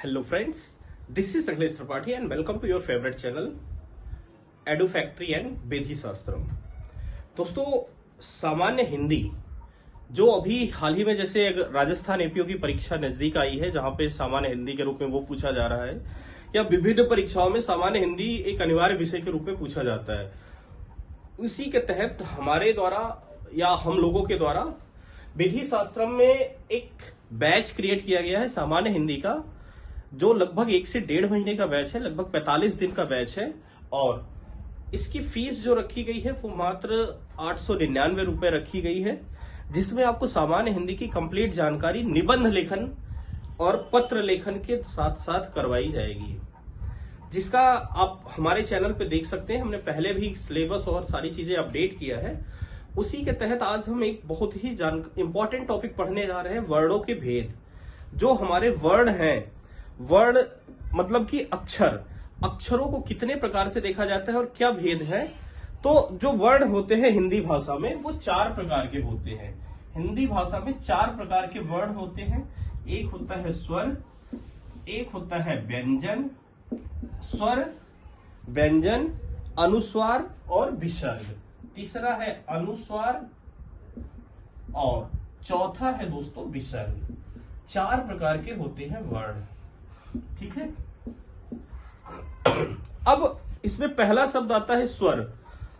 Hello friends, this is Akhilesh Tripathi and welcome to your favorite channel Edu Factory and बेधी शास्त्रम। दोस्तों, सामान्य हिंदी जो अभी हाल ही में जैसे राजस्थान एपीओ की परीक्षा नजदीक आई है, जहां पे सामान्य हिंदी के रूप में वो पूछा जा रहा है, या विभिन्न परीक्षाओं में सामान्य हिंदी एक अनिवार्य विषय के रूप में पूछा जाता है। उसी के तहत हमारे द्वारा या हम लोगों के द्वारा बेधी शास्त्रम में एक बैच क्रिएट किया गया है सामान्य हिंदी का, जो लगभग 1 से 1.5 महीने का बैच है, लगभग 45 दिन का बैच है। और इसकी फीस जो रखी गई है वो मात्र 899 रुपए रखी गई है, जिसमें आपको सामान्य हिंदी की कंप्लीट जानकारी निबंध लेखन और पत्र लेखन के साथ साथ करवाई जाएगी, जिसका आप हमारे चैनल पे देख सकते हैं। हमने पहले भी सिलेबस और सारी चीजें अपडेट किया है। उसी के तहत आज हम एक बहुत ही इंपॉर्टेंट टॉपिक पढ़ने जा रहे हैं, वर्णों के भेद। जो हमारे वर्ण हैं, वर्ण मतलब कि अक्षरों को कितने प्रकार से देखा जाता है और क्या भेद है। तो जो वर्ण होते हैं हिंदी भाषा में वो 4 प्रकार के होते हैं। हिंदी भाषा में 4 प्रकार के वर्ण होते हैं। एक होता है स्वर, एक होता है व्यंजन, स्वर, व्यंजन, अनुस्वार और विसर्ग। तीसरा है अनुस्वार और चौथा है दोस्तों विसर्ग। 4 प्रकार के होते हैं वर्ण, ठीक है। अब इसमें पहला शब्द आता है स्वर।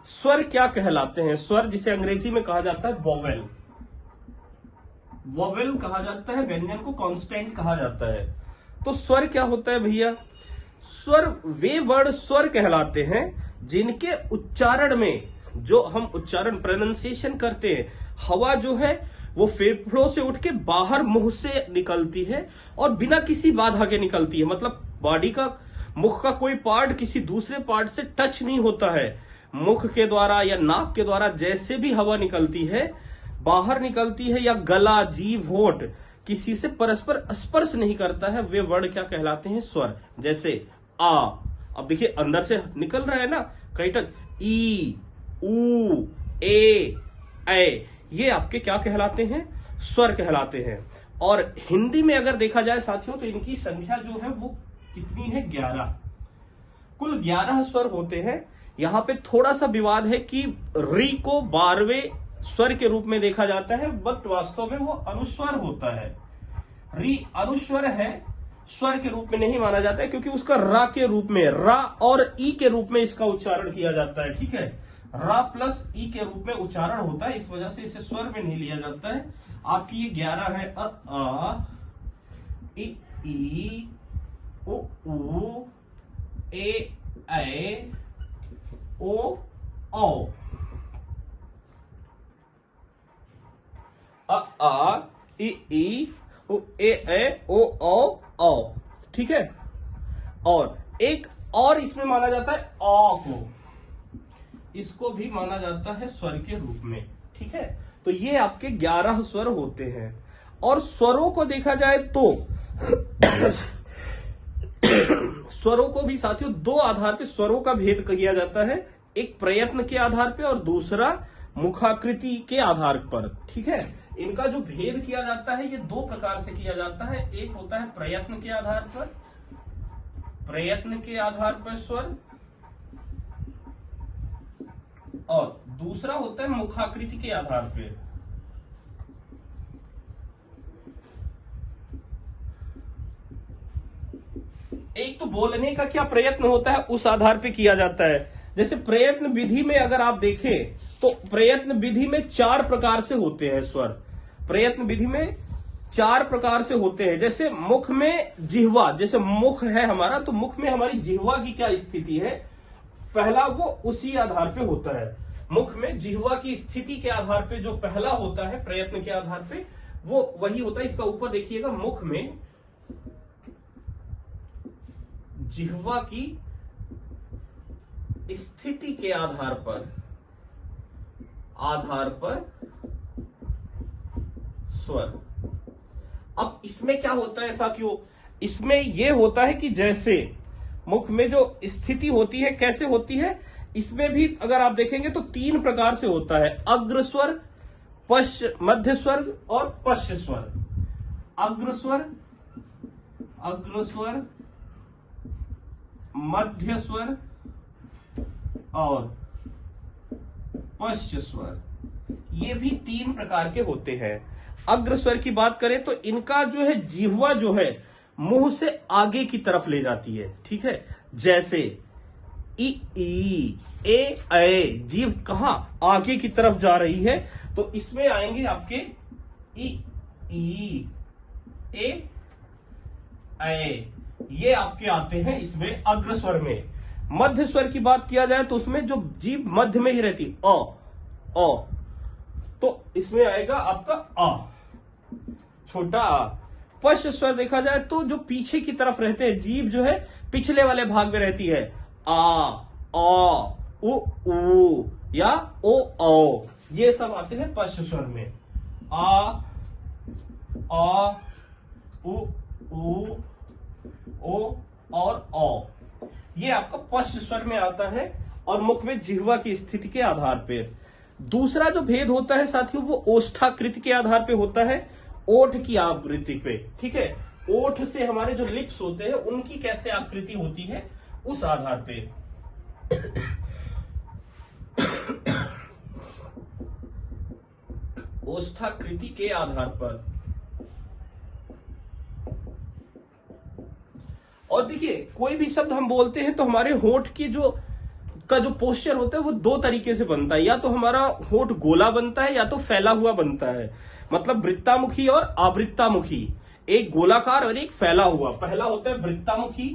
स्वर क्या कहलाते हैं? स्वर जिसे अंग्रेजी में कहा जाता है वोवेल, वोवेल कहा जाता है। व्यंजन को कॉन्स्टेंट कहा जाता है। तो स्वर क्या होता है भैया? स्वर वे वर्ण स्वर कहलाते हैं जिनके उच्चारण में, जो हम उच्चारण प्रोनाउंसिएशन करते हैं, हवा जो है वो फेफड़ों से उठ के बाहर मुंह से निकलती है और बिना किसी बाधा के निकलती है। मतलब बॉडी का, मुख का कोई पार्ट किसी दूसरे पार्ट से टच नहीं होता है। मुख के द्वारा या नाक के द्वारा जैसे भी हवा निकलती है, बाहर निकलती है, या गला, जीभ, होंठ किसी से परस्पर स्पर्श नहीं करता है, वे वर्ण क्या कहलाते हैं? स्वर। जैसे आ, अब देखिए अंदर से निकल रहा है ना, कहीं तक ई, ऊ, ए, ये आपके क्या कहलाते हैं? स्वर कहलाते हैं। और हिंदी में अगर देखा जाए साथियों, तो इनकी संख्या जो है वो कितनी है? 11। कुल 11 स्वर होते हैं। यहां पे थोड़ा सा विवाद है कि री को 12वें स्वर के रूप में देखा जाता है, बट वास्तव में वो अनुस्वर होता है। री अनुस्वर है, स्वर के रूप में नहीं माना जाता है, क्योंकि उसका रा के रूप में, रा और ई के रूप में इसका उच्चारण किया जाता है, ठीक है। रा प्लस ई के रूप में उच्चारण होता है, इस वजह से इसे स्वर में नहीं लिया जाता है। आपकी ये 11 है आ, ई, उ, ए, ओ, औ। आ, ई, उ, ए, ओ, औ, ठीक है। और एक और इसमें माना जाता है औ को, इसको भी माना जाता है स्वर के रूप में, ठीक है। तो ये आपके 11 स्वर होते हैं। और स्वरों को देखा जाए तो स्वरों को भी साथियों 2 आधार पे स्वरों का भेद किया जाता है। एक प्रयत्न के आधार पे और दूसरा मुखाकृति के आधार पर, ठीक है। इनका जो भेद किया जाता है ये 2 प्रकार से किया जाता है। एक होता है प्रयत्न के आधार पर, प्रयत्न के आधार पर स्वर, और दूसरा होता है मुखाकृति के आधार पे। एक तो बोलने का क्या प्रयत्न होता है, उस आधार पे किया जाता है। जैसे प्रयत्न विधि में अगर आप देखें तो प्रयत्न विधि में 4 प्रकार से होते हैं स्वर। प्रयत्न विधि में 4 प्रकार से होते हैं। जैसे मुख में जिह्वा, जैसे मुख है हमारा, तो मुख में हमारी जिह्वा की क्या स्थिति है, पहला वो उसी आधार पे होता है। मुख में जिह्वा की स्थिति के आधार पे जो पहला होता है प्रयत्न के आधार पे, वो वही होता है। इसका ऊपर देखिएगा, मुख में जिह्वा की स्थिति के आधार पर स्वर। अब इसमें क्या होता है साथियों? इसमें यह होता है कि जैसे मुख में जो स्थिति होती है कैसे होती है, इसमें भी अगर आप देखेंगे तो 3 प्रकार से होता है। अग्र स्वर, मध्य स्वर और पश्च स्वर। अग्र स्वर, अग्र स्वर, मध्य स्वर और पश्च स्वर, ये भी 3 प्रकार के होते हैं। अग्र स्वर की बात करें तो इनका जो है जिह्वा जो है मुंह से आगे की तरफ ले जाती है, ठीक है। जैसे ई ई ए जीभ कहां आगे की तरफ जा रही है, तो इसमें आएंगे आपके ई ए, ये आपके आते हैं इसमें अग्र स्वर में। मध्य स्वर की बात किया जाए तो उसमें जो जीभ मध्य में ही रहती ओ, तो इसमें आएगा आपका आ, छोटा आ। पश्च स्वर देखा जाए तो जो पीछे की तरफ रहते हैं, जीभ जो है पिछले वाले भाग में रहती है, आ उ या ओ, ये सब आते हैं पश्च स्वर में। आ उ ओ और औ, ये आपका पश्च स्वर में आता है और मुख में जिह्वा की स्थिति के आधार पर। दूसरा जो भेद होता है साथियों वो ओष्ठाकृति के आधार पे होता है, ओठ की आकृति पे, ठीक है। ओठ से हमारे जो लिप्स होते हैं उनकी कैसे आकृति होती है उस आधार पे। ओष्ठाकृति के आधार पर। और देखिए कोई भी शब्द हम बोलते हैं तो हमारे होठ की जो पोस्चर होता है वो 2 तरीके से बनता है, या तो हमारा होठ गोला बनता है या तो फैला हुआ बनता है। मतलब वृत्तामुखी और आवृत्तामुखी, एक गोलाकार और एक फैला हुआ। पहला होता है वृत्तामुखी,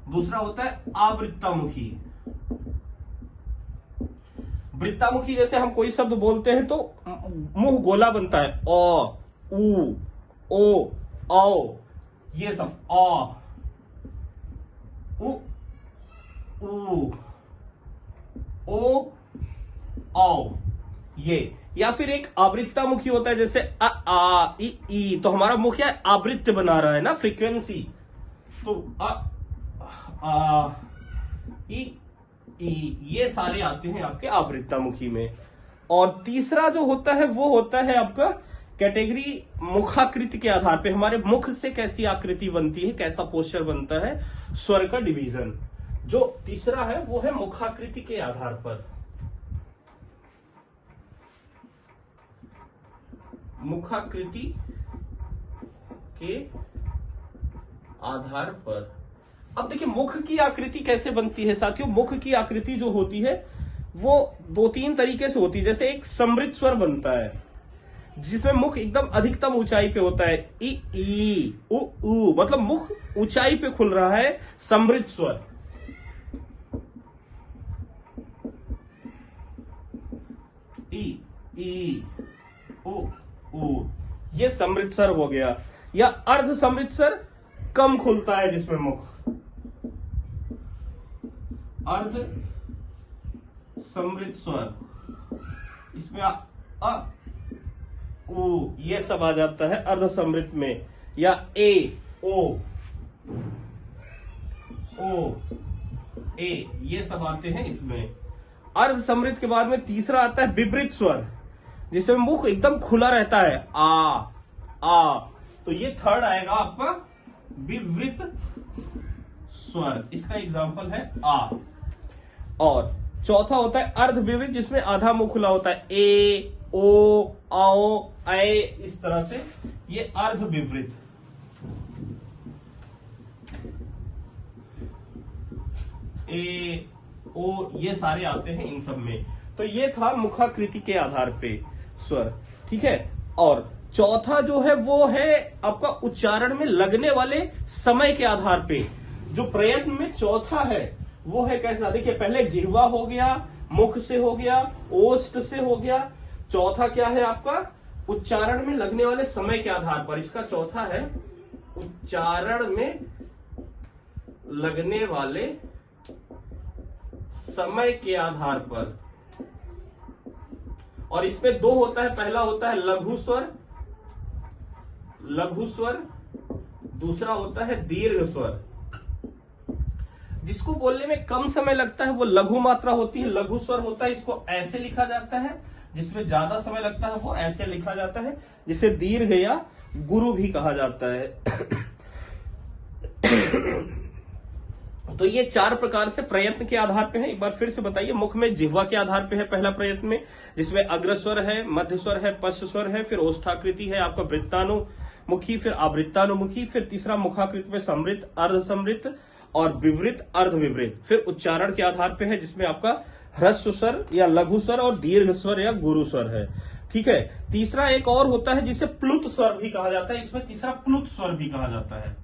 दूसरा होता है आवृत्तामुखी। वृत्तामुखी जैसे हम कोई शब्द बोलते हैं तो मुंह गोला बनता है, उ ओ औ, ये सब उ ओ औ, ये। या फिर एक आवृत्तामुखी होता है जैसे आ ई, तो हमारा मुख क्या आवृत्त बना रहा है ना, फ्रीक्वेंसी। तो आ ई, ये सारे आते हैं आपके आवृत्तामुखी में। और तीसरा जो होता है वो होता है आपका कैटेगरी मुखाकृति के आधार पे, हमारे मुख से कैसी आकृति बनती है, कैसा पोस्चर बनता है, स्वर का डिवीजन। जो तीसरा है वो है मुखाकृति के आधार पर। मुखाकृति के आधार पर। अब देखिए मुख की आकृति कैसे बनती है साथियों। मुख की आकृति जो होती है वो 2-3 तरीके से होती है। जैसे एक समृद्ध स्वर बनता है जिसमें मुख एकदम अधिकतम ऊंचाई पे होता है, ई उ, मतलब मुख ऊंचाई पे खुल रहा है, समृद्ध स्वर। ई उ, ये समृद्ध स्वर हो गया। या अर्ध समृद्ध स्वर कम खुलता है जिसमें मुख, अर्ध समृद्ध स्वर, इसमें उ, ये सब आ जाता है अर्ध समृद्ध में। या ओ ये सब आते हैं इसमें। अर्ध समृद्ध के बाद में तीसरा आता है विवृत स्वर, जिसमें मुख एकदम खुला रहता है, आ, तो ये थर्ड आएगा आपका विवृत स्वर। इसका एग्जांपल है आ। और चौथा होता है अर्ध विवृत, जिसमें आधा मुख खुला होता है, ए ओ आओ ऐ, इस तरह से ये अर्ध विवृत। ए ओ, ये सारे आते हैं इन सब में। तो ये था मुखाकृति के आधार पे स्वर, ठीक है। और चौथा जो है वो है आपका उच्चारण में लगने वाले समय के आधार पे। जो प्रयत्न में चौथा है वो है कैसा, देखिए पहले जिह्वा हो गया, मुख से हो गया, ओष्ठ से हो गया। चौथा क्या है आपका, उच्चारण में लगने वाले समय के आधार पर। इसका चौथा है उच्चारण में लगने वाले समय के आधार पर। और इसमें 2 होता है, पहला होता है लघु स्वर, दूसरा होता है दीर्घ स्वर। जिसको बोलने में कम समय लगता है वो लघु मात्रा होती है, लघु स्वर होता है, इसको ऐसे लिखा जाता है। जिसमें ज्यादा समय लगता है वो ऐसे लिखा जाता है, जिसे दीर्घ या गुरु भी कहा जाता है। तो ये 4 प्रकार से प्रयत्न के आधार पे है। एक बार फिर से बताइए, मुख में जिह्वा के आधार पे है पहला प्रयत्न में, जिसमें अग्रस्वर है, मध्य स्वर है, पश्च स्वर है, फिर ओष्ठाकृति है आपका वृत्तानुमुखी, फिर आवृत्तानुमुखी, फिर तीसरा मुखाकृति में समृत, अर्ध समृत और विवृत, अर्ध विवृत, फिर उच्चारण के आधार पे है, जिसमें आपका ह्रस्व स्वर या लघु स्वर और दीर्घ स्वर या गुरु स्वर है। ठीक है। तीसरा एक और होता है जिसे प्लुत स्वर भी कहा जाता है, इसमें तीसरा प्लुत स्वर भी कहा जाता है,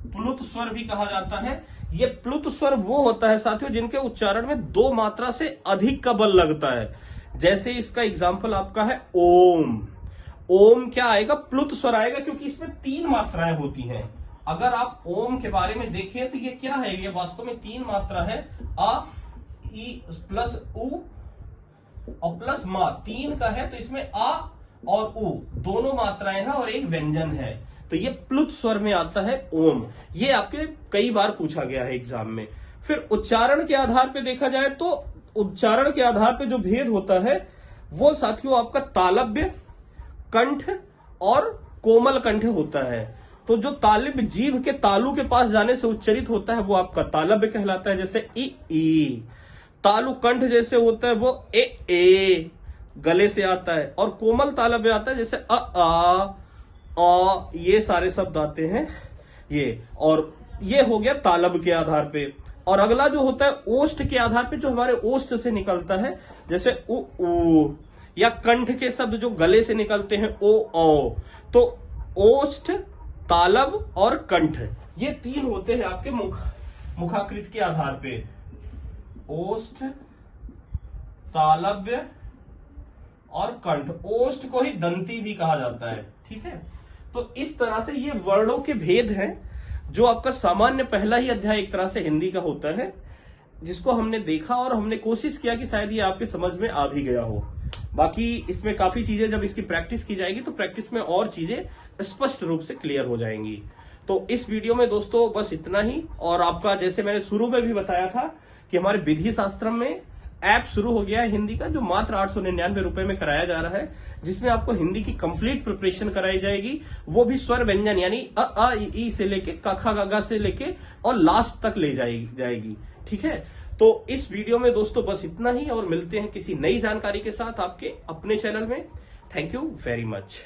प्लुत स्वर भी कहा जाता है। ये प्लुत स्वर वो होता है साथियों जिनके उच्चारण में 2 मात्रा से अधिक का बल लगता है। जैसे इसका एग्जाम्पल आपका है ओम। ओम क्या आएगा? प्लुत स्वर आएगा, क्योंकि इसमें 3 मात्राएं होती हैं। अगर आप ओम के बारे में देखें तो ये क्या है? ये वास्तव में 3 मात्रा है, अ, ई प्लस उ और प्लस मा, 3 का है। तो इसमें आ और उ दोनों मात्राएं हैं और एक व्यंजन है, तो ये प्लुत स्वर में आता है ओम। ये आपके कई बार पूछा गया है एग्जाम में। फिर उच्चारण के आधार पे देखा जाए तो उच्चारण के आधार पे जो भेद होता है वो साथियों आपका तालव्य, कंठ और कोमल कंठ होता है। तो जो तालिब जीभ के तालु के पास जाने से उच्चरित होता है वो आपका तालव्य कहलाता है, जैसे ई। तालु कंठ जैसे होता है वो ए गले से आता है, और कोमल तालव्य आता है जैसे अ, ये सारे शब्द आते हैं ये। और ये हो गया तालब के आधार पे। और अगला जो होता है ओष्ठ के आधार पे, जो हमारे ओष्ठ से निकलता है, जैसे उ, या कंठ के शब्द जो गले से निकलते हैं ओ। तो ओष्ठ, तालब और कंठ, ये 3 होते हैं आपके मुखाकृति के आधार पे। ओष्ठ, तालव्य और कंठ। ओष्ठ को ही दंती भी कहा जाता है। ठीक है। तो इस तरह से ये वर्णों के भेद हैं, जो आपका सामान्य पहला ही अध्याय एक तरह से हिंदी का होता है, जिसको हमने देखा और हमने कोशिश किया कि शायद ये आपके समझ में आ भी गया हो। बाकी इसमें काफी चीजें जब इसकी प्रैक्टिस की जाएगी तो प्रैक्टिस में और चीजें स्पष्ट रूप से क्लियर हो जाएंगी। तो इस वीडियो में दोस्तों बस इतना ही। और आपका जैसे मैंने शुरू में भी बताया था कि हमारे विधि शास्त्र में ऐप शुरू हो गया है हिंदी का, जो मात्र 899 रुपए में कराया जा रहा है, जिसमें आपको हिंदी की कंप्लीट प्रिपरेशन कराई जाएगी, वो भी स्वर व्यंजन यानी अ, ई से लेके क, ख, ग से लेके और लास्ट तक ले जाएगी। ठीक है। तो इस वीडियो में दोस्तों बस इतना ही, और मिलते हैं किसी नई जानकारी के साथ आपके अपने चैनल में। Thank you very much.